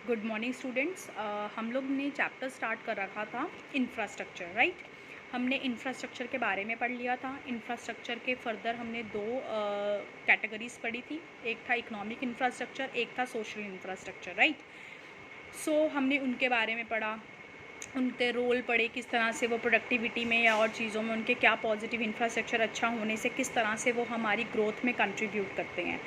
Good morning students. हम लोग ने चैप्टर स्टार्ट कर रखा था इंफ्रास्ट्रक्चर, राइट। हमने इंफ्रास्ट्रक्चर के बारे में पढ़ लिया था। इंफ्रास्ट्रक्चर के फर्दर हमने दो कैटेगरीज पढ़ी थी, एक था इकोनॉमिक इंफ्रास्ट्रक्चर, एक था सोशल इंफ्रास्ट्रक्चर, राइट। सो हमने उनके बारे में पढ़ा, उनके रोल पढ़े, किस तरह से वो प्रोडक्टिविटी में या और चीज़ों में उनके क्या पॉजिटिव इंफ्रास्ट्रक्चर अच्छा होने से किस तरह से वो हमारी ग्रोथ में कंट्रीब्यूट करते हैं।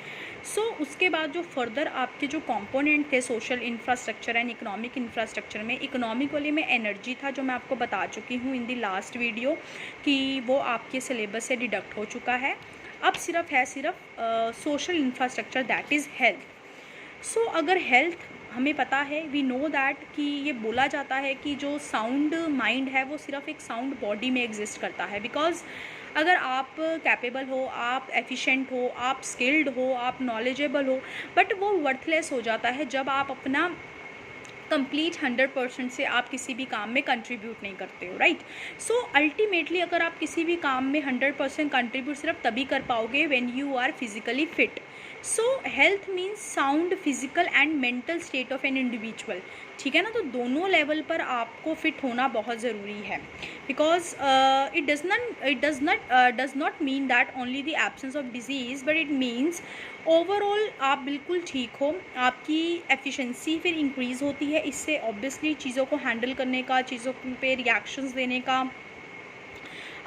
उसके बाद जो फर्दर आपके जो कंपोनेंट थे social infrastructure and economic infrastructure में, इकोनॉमिक वाले में एनर्जी था, जो मैं आपको बता चुकी हूँ इन दी लास्ट वीडियो कि वो आपके सिलेबस से डिडक्ट हो चुका है। अब सिर्फ social infrastructure, that is health. अगर हेल्थ हमें पता है, वी नो दैट कि ये बोला जाता है कि जो साउंड माइंड है वो सिर्फ एक साउंड बॉडी में एग्जिस्ट करता है। बिकॉज अगर आप कैपेबल हो, आप एफिशिएंट हो, आप स्किल्ड हो, आप नॉलेजेबल हो, बट वो वर्थलेस हो जाता है जब आप अपना कंप्लीट 100% से आप किसी भी काम में कंट्रीब्यूट नहीं करते हो, राइट। अल्टीमेटली अगर आप किसी भी काम में 100% कंट्रीब्यूट सिर्फ तभी कर पाओगे when you are physically fit. Health means sound physical and mental state of an individual, ठीक है ना। तो दोनों लेवल पर आपको फिट होना बहुत ज़रूरी है। Because does not mean that only the absence of disease, but it means overall आप बिल्कुल ठीक हो, आपकी एफिशिएंसी फिर इंक्रीज़ होती है। इससे ऑब्वियसली चीज़ों को हैंडल करने का, चीज़ों पे रिएक्शंस देने का,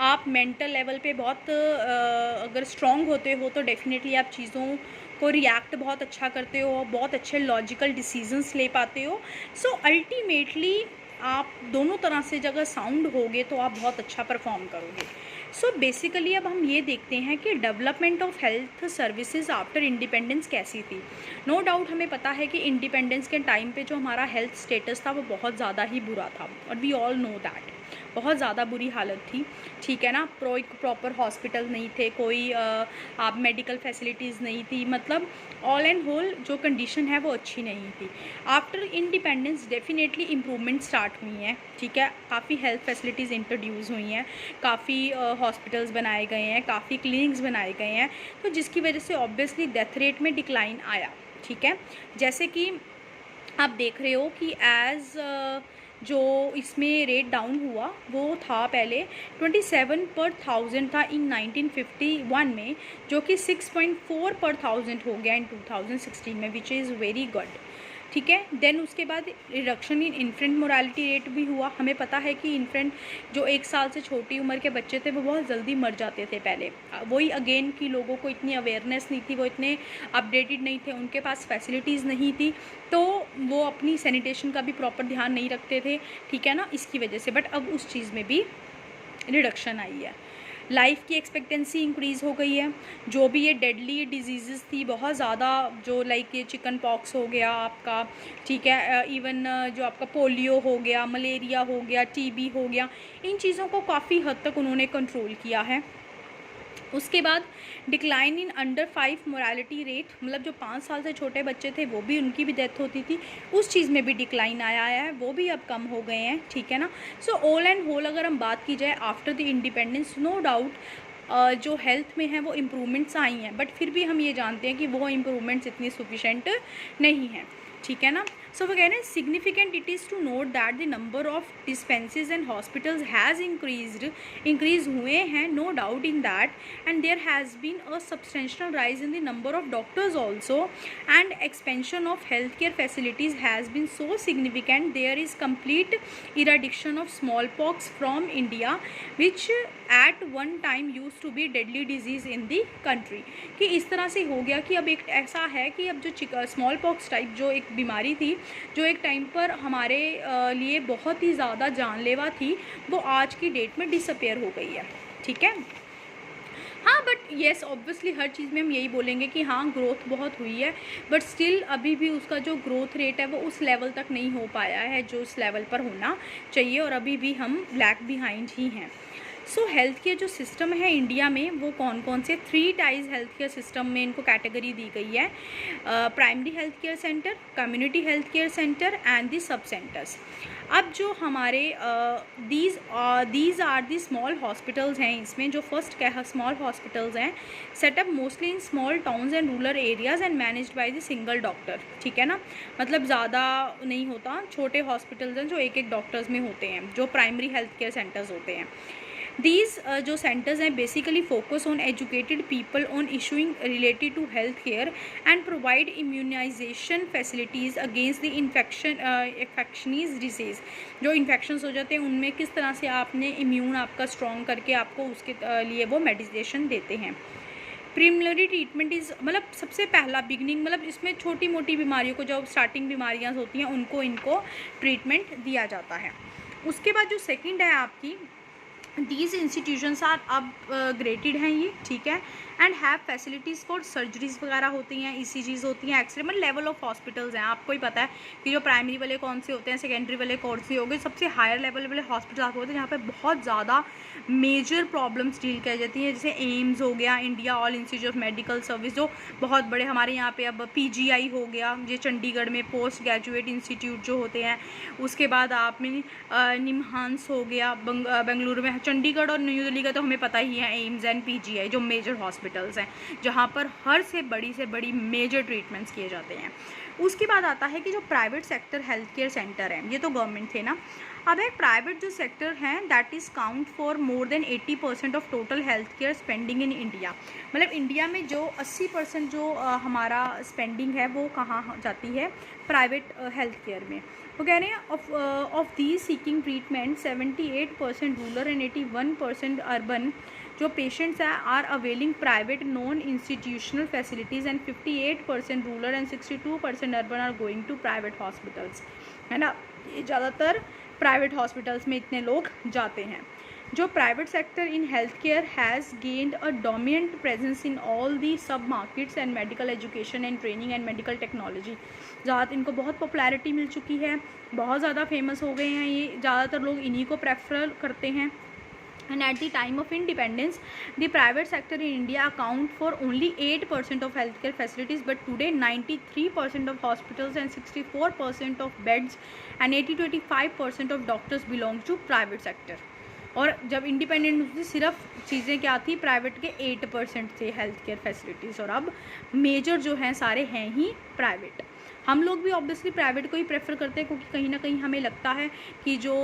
आप मेंटल लेवल पे बहुत अगर स्ट्रॉन्ग होते हो तो डेफिनेटली आप चीज़ों को रिएक्ट बहुत अच्छा करते हो, बहुत अच्छे लॉजिकल डिसीजंस ले पाते हो। अल्टीमेटली आप दोनों तरह से जगह साउंड होगे तो आप बहुत अच्छा परफॉर्म करोगे। बेसिकली अब हम ये देखते हैं कि development of health services after independence कैसी थी। नो डाउट हमें पता है कि इंडिपेंडेंस के टाइम पे जो हमारा हेल्थ स्टेटस था वो बहुत ज़्यादा ही बुरा था, और वी ऑल नो दैट बहुत ज़्यादा बुरी हालत थी, ठीक है ना। प्रॉपर हॉस्पिटल नहीं थे, कोई आप मेडिकल फैसिलिटीज़ नहीं थी, मतलब ऑल एंड होल जो कंडीशन है वो अच्छी नहीं थी। After independence definitely improvement start हुई हैं, ठीक है। काफ़ी हेल्थ फैसिलिटीज़ इंट्रोड्यूस हुई हैं, काफ़ी हॉस्पिटल्स बनाए गए हैं, काफ़ी क्लिनिक्स बनाए गए हैं, तो जिसकी वजह से ऑब्वियसली डेथ रेट में डिक्लाइन आया, ठीक है। जैसे कि आप देख रहे हो कि जो इसमें रेट डाउन हुआ वो था पहले 27/1000 था इन 1951 में, जो कि 6.4/1000 हो गया इन 2016 में, विच इज़ वेरी गुड, ठीक है। देन उसके बाद reduction in infant morality rate भी हुआ। हमें पता है कि इन्फेंट जो 1 साल से छोटी उम्र के बच्चे थे वो बहुत जल्दी मर जाते थे पहले। वही अगेन कि लोगों को इतनी अवेयरनेस नहीं थी, वो इतने अपडेटेड नहीं थे, उनके पास फैसिलिटीज़ नहीं थी, तो वो अपनी सैनिटेशन का भी प्रॉपर ध्यान नहीं रखते थे, ठीक है ना, इसकी वजह से। बट अब उस चीज़ में भी रिडक्शन आई है। लाइफ की एक्सपेक्टेंसी इंक्रीज़ हो गई है। जो भी ये डेडली डिजीज़ थी बहुत ज़्यादा, जो लाइक ये चिकन पॉक्स हो गया आपका, ठीक है, इवन जो आपका पोलियो हो गया, मलेरिया हो गया, टीबी हो गया, इन चीज़ों को काफ़ी हद तक उन्होंने कंट्रोल किया है। उसके बाद decline in under 5 morality rate, मतलब जो 5 साल से छोटे बच्चे थे वो भी, उनकी भी डेथ होती थी, उस चीज़ में भी डिक्लाइन आया है, वो भी अब कम हो गए हैं, ठीक है ना। ऑल एंड होल अगर हम बात की जाए after the independence, no doubt जो हेल्थ में है वो इम्प्रूवमेंट्स आई हैं, बट फिर भी हम ये जानते हैं कि वो इम्प्रूवमेंट्स इतनी सफिशेंट नहीं हैं, ठीक है ना। वो कह रहे हैं significant it is to note that the number of dispensaries and hospitals has increase हुए हैं, no doubt in that, and there has been a substantial rise in the number of doctors also, and expansion of health care facilities has been so significant, there is complete eradication of small pox from India which at one time used to be deadly disease in the country. कि इस तरह से हो गया कि अब एक ऐसा है कि अब जो स्मॉल पॉक्स टाइप जो एक बीमारी थी, जो एक टाइम पर हमारे लिए बहुत ही ज़्यादा जानलेवा थी, वो आज की डेट में डिसअपेयर हो गई है, ठीक है। हाँ, बट येस ऑब्वियसली हर चीज़ में हम यही बोलेंगे कि हाँ ग्रोथ बहुत हुई है, बट स्टिल अभी भी उसका जो ग्रोथ रेट है वो उस लेवल तक नहीं हो पाया है जो उस लेवल पर होना चाहिए, और अभी भी हम लैग बिहाइंड ही हैं। हेल्थ केयर जो सिस्टम है इंडिया में वो कौन कौन से 3 टाइज हेल्थ केयर सिस्टम में इनको कैटेगरी दी गई है, primary health care centre, community health care centre and the sub centres. अब जो हमारे these are the small hospitals हैं, इसमें जो फर्स्ट क्या स्मॉल हॉस्पिटल्स हैं setup mostly in small towns and rural areas and managed by the single doctor, ठीक है ना, मतलब ज़्यादा नहीं होता, छोटे हॉस्पिटल्स हैं जो एक एक डॉक्टर्स में होते हैं, जो प्राइमरी हेल्थ केयर सेंटर्स होते हैं। These जो सेंटर्स हैं basically focus on educated people on issuing related to health care and provide immunisation facilities against the infectious disease. जो इन्फेक्शंस हो जाते हैं उनमें किस तरह से आपने इम्यून आपका स्ट्रॉन्ग करके आपको उसके लिए वो मेडिकेशन देते हैं। प्रीलिमिनरी ट्रीटमेंट इज़ मतलब सबसे पहला बिगनिंग, मतलब इसमें छोटी मोटी बीमारियों को जो स्टार्टिंग बीमारियाँ होती हैं उनको इनको ट्रीटमेंट दिया जाता है। उसके बाद जो सेकंड है आपकी, दीज इंस्टीट्यूशंस आर अपग्रेडेड हैं ये, ठीक है, and have facilities for surgeries वगैरह होती हैं, ECGs होती हैं, एक्सरे, मतलब लेवल ऑफ हॉस्पिटल्स हैं। आपको ही पता है कि जो प्राइमरी वाले कौन से होते हैं, सेकेंडरी वाले कौन से हो गए, सबसे हायर लेवल वाले हॉस्पिटल आपको होते हैं जहाँ पे बहुत ज़्यादा मेजर प्रॉब्लम्स डील की जाती हैं, जैसे एम्स हो गया, India all institute of medical service, जो बहुत बड़े हमारे यहाँ पे अब PGI हो गया, ये चंडीगढ़ में पोस्ट ग्रेजुएट इंस्टीट्यूट जो होते हैं। उसके बाद आप में निम्हांस हो गया बेंगलुरु में, चंडीगढ़ और न्यू दिल्ली का तो हमें पता ही है, एम्स एंड PGI जो मेजर हॉस्पिटल्स हैं जहाँ पर हर से बड़ी मेजर ट्रीटमेंट्स किए जाते हैं। उसके बाद आता है कि जो private sector health care centre हैं, ये तो गवर्नमेंट थे ना, अब एक प्राइवेट जो सेक्टर हैं that is count for more than 80% of total health care spending in India. मतलब इंडिया में जो 80% जो हमारा स्पेंडिंग है वो कहाँ जाती है, प्राइवेट हेल्थ केयर में। वो कह रहे हैं of these seeking treatment 78% rural and 81% urban जो पेशेंट्स हैं are availing private non institutional facilities and 58% rural and 62% urban are going to private hospitals, है ना। ये ज़्यादातर प्राइवेट हॉस्पिटल्स में इतने लोग जाते हैं। जो private sector in health care has gained a dominant presence in all the sub markets and medical education and training and medical technology. ज़्यादा इनको बहुत पॉपुलैरिटी मिल चुकी है, बहुत ज़्यादा फेमस हो गए हैं ये, ज़्यादातर लोग इन्हीं को प्रेफर करते हैं। And at the time of independence, the private sector in India account for only 8% of healthcare facilities, but today 93% of hospitals and 64% of beds and 80 to 85% of doctors belong to private sector. और जब independent हुई सिर्फ चीज़ें क्या थी, private के 8% थे health care facilities, और अब मेजर जो हैं सारे हैं ही प्राइवेट। हम लोग भी ऑब्वियसली प्राइवेट को ही प्रेफर करते हैं क्योंकि कहीं ना कहीं हमें लगता है कि जो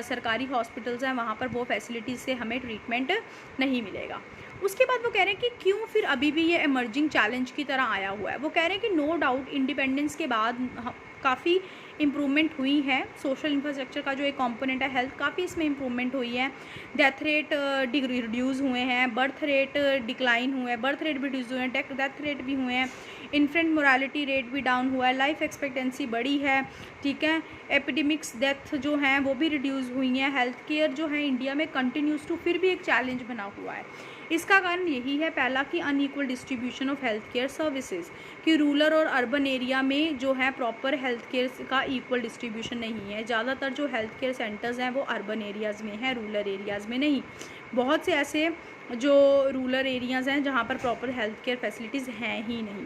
सरकारी हॉस्पिटल्स हैं वहाँ पर वो फैसिलिटीज़ से हमें ट्रीटमेंट नहीं मिलेगा। उसके बाद वो कह रहे हैं कि क्यों फिर अभी भी ये इमर्जिंग चैलेंज की तरह आया हुआ है। वो कह रहे हैं कि नो डाउट इंडिपेंडेंस के बाद काफ़ी इम्प्रूवमेंट हुई है, सोशल इंफ्रास्ट्रक्चर का जो एक कंपोनेंट है हेल्थ, काफ़ी इसमें इम्प्रूवमेंट हुई है, डेथ रेट रिड्यूस हुए हैं, बर्थ रेट डिक्लाइन हुए हैं, बर्थ रेट भी रिड्यूस हुए हैं, डेथ रेट भी हुए हैं, इन्फेंट मोरालिटी रेट भी डाउन हुआ है, लाइफ एक्सपेक्टेंसी बढ़ी है, ठीक है, एपिडेमिक्स डेथ जो हैं वो भी रिड्यूस हुई हैं। हेल्थ केयर जो है इंडिया में कंटिन्यूस टू फिर भी एक चैलेंज बना हुआ है। इसका कारण यही है, पहला कि unequal distribution of health care services, कि रूरल और अर्बन एरिया में जो है प्रॉपर हेल्थ केयर का इक्वल डिस्ट्रीब्यूशन नहीं है। ज़्यादातर जो हेल्थ केयर सेंटर्स हैं वो अर्बन एरियाज़ में हैं, रूरल एरियाज़ में नहीं। बहुत से ऐसे जो रूरल एरियाज़ हैं जहाँ पर प्रॉपर हेल्थ केयर फैसिलिटीज़ हैं ही नहीं।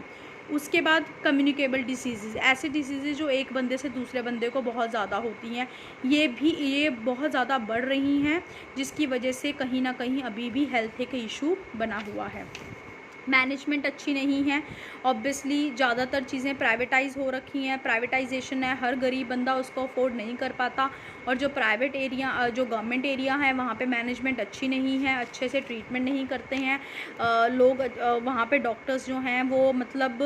उसके बाद कम्युनिकेबल डिसीज़, ऐसे डिसीज़ जो एक बंदे से दूसरे बंदे को बहुत ज़्यादा होती हैं, ये बहुत ज़्यादा बढ़ रही हैं, जिसकी वजह से कहीं ना कहीं अभी भी हेल्थ एक इशू बना हुआ है। मैनेजमेंट अच्छी नहीं है, ऑब्वियसली ज़्यादातर चीज़ें प्राइवेटाइज़ हो रखी हैं, प्राइवेटाइजेशन है, हर गरीब बंदा उसको अफोर्ड नहीं कर पाता, और जो प्राइवेट एरिया जो गवर्नमेंट एरिया है वहाँ पे मैनेजमेंट अच्छी नहीं है, अच्छे से ट्रीटमेंट नहीं करते हैं लोग, वहाँ पे डॉक्टर्स जो हैं वो मतलब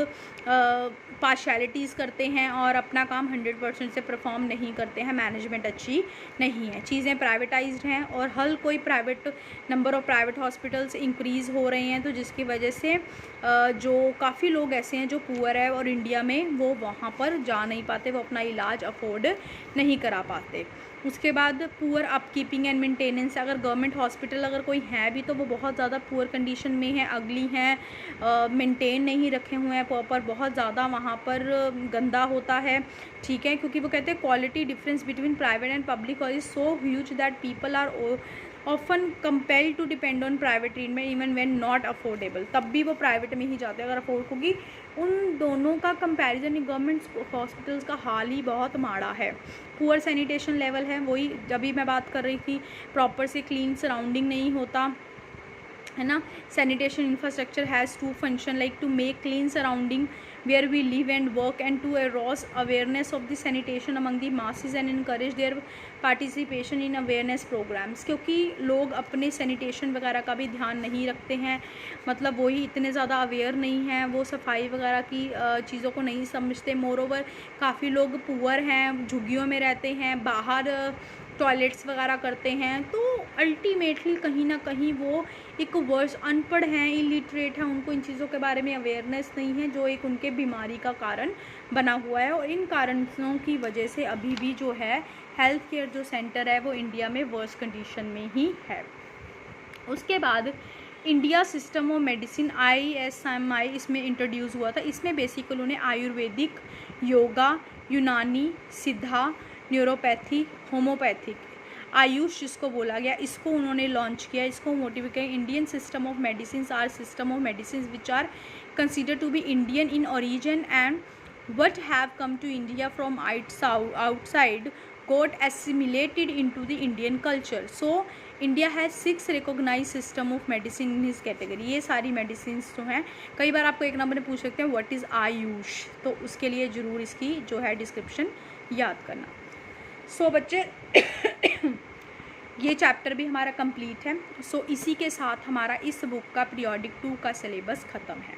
पार्शियलिटीज़ करते हैं और अपना काम 100% से परफॉर्म नहीं करते हैं, मैनेजमेंट अच्छी नहीं है, चीज़ें प्राइवेटाइज्ड हैं, और हर कोई private number of private hospitals increase हो रहे हैं, तो जिसकी वजह से जो काफ़ी लोग ऐसे हैं जो पुअर है और इंडिया में वो वहाँ पर जा नहीं पाते, वो अपना इलाज अफोर्ड नहीं करा पाते। उसके बाद पुअर अपकीपिंग एंड मेंटेनेंस, अगर गवर्नमेंट हॉस्पिटल अगर कोई है भी तो वो बहुत ज़्यादा पुअर कंडीशन में है, अगली हैं, मेंटेन नहीं रखे हुए हैं प्रॉपर, बहुत ज़्यादा वहाँ पर गंदा होता है, ठीक है, क्योंकि वो कहते हैं quality difference between private and public is so huge that people are often compel to depend on private treatment even when not affordable, तब भी वो प्राइवेट में ही जाते हैं अगर अफोर्ड होगी। उन दोनों का कंपैरिजन गवर्नमेंट हॉस्पिटल्स का हाल ही बहुत माड़ा है। पुअर सैनिटेशन लेवल है, वही जब भी मैं बात कर रही थी, प्रॉपर से क्लीन सराउंडिंग नहीं होता है ना। Sanitation infrastructure has to function like to make clean surrounding where we live and work and to arouse awareness of the sanitation among the masses and encourage their participation in awareness programs, क्योंकि लोग अपने sanitation वगैरह का भी ध्यान नहीं रखते हैं, मतलब वही इतने ज़्यादा अवेयर नहीं हैं, वो सफाई वगैरह की चीज़ों को नहीं समझते। मोरओवर काफ़ी लोग पुअर हैं, झुग्गियों में रहते हैं, बाहर टॉयलेट्स वगैरह करते हैं, तो अल्टीमेटली कहीं ना कहीं वो एक वर्ष अनपढ़ हैं, इलिटरेट हैं, उनको इन चीज़ों के बारे में अवेयरनेस नहीं है, जो एक उनके बीमारी का कारण बना हुआ है। और इन कारणों की वजह से अभी भी जो है हेल्थ केयर जो सेंटर है वो इंडिया में वर्स्ट कंडीशन में ही है। उसके बाद India system of medicine ISMI इसमें इंट्रोड्यूस हुआ था। इसमें बेसिकली उन्होंने आयुर्वेदिक, योगा, यूनानी, सिद्धा, न्यूरोपैथी, होम्योपैथिक, आयुष जिसको बोला गया, इसको उन्होंने लॉन्च किया, इसको मोटिवेट किया। Indian system of medicine are system of medicine which are consider to be Indian in origin and what have come to India from outside got assimilated into the Indian culture. So India has 6 recognized system of medicine in this category. ये सारी medicines जो हैं, कई बार आपको एक number में पूछ सकते हैं what is आयुष, तो उसके लिए ज़रूर इसकी जो है डिस्क्रिप्शन याद करना। सो बच्चे ये चैप्टर भी हमारा कंप्लीट है। सो इसी के साथ हमारा इस बुक का पीरियोडिक 2 का सिलेबस ख़त्म है।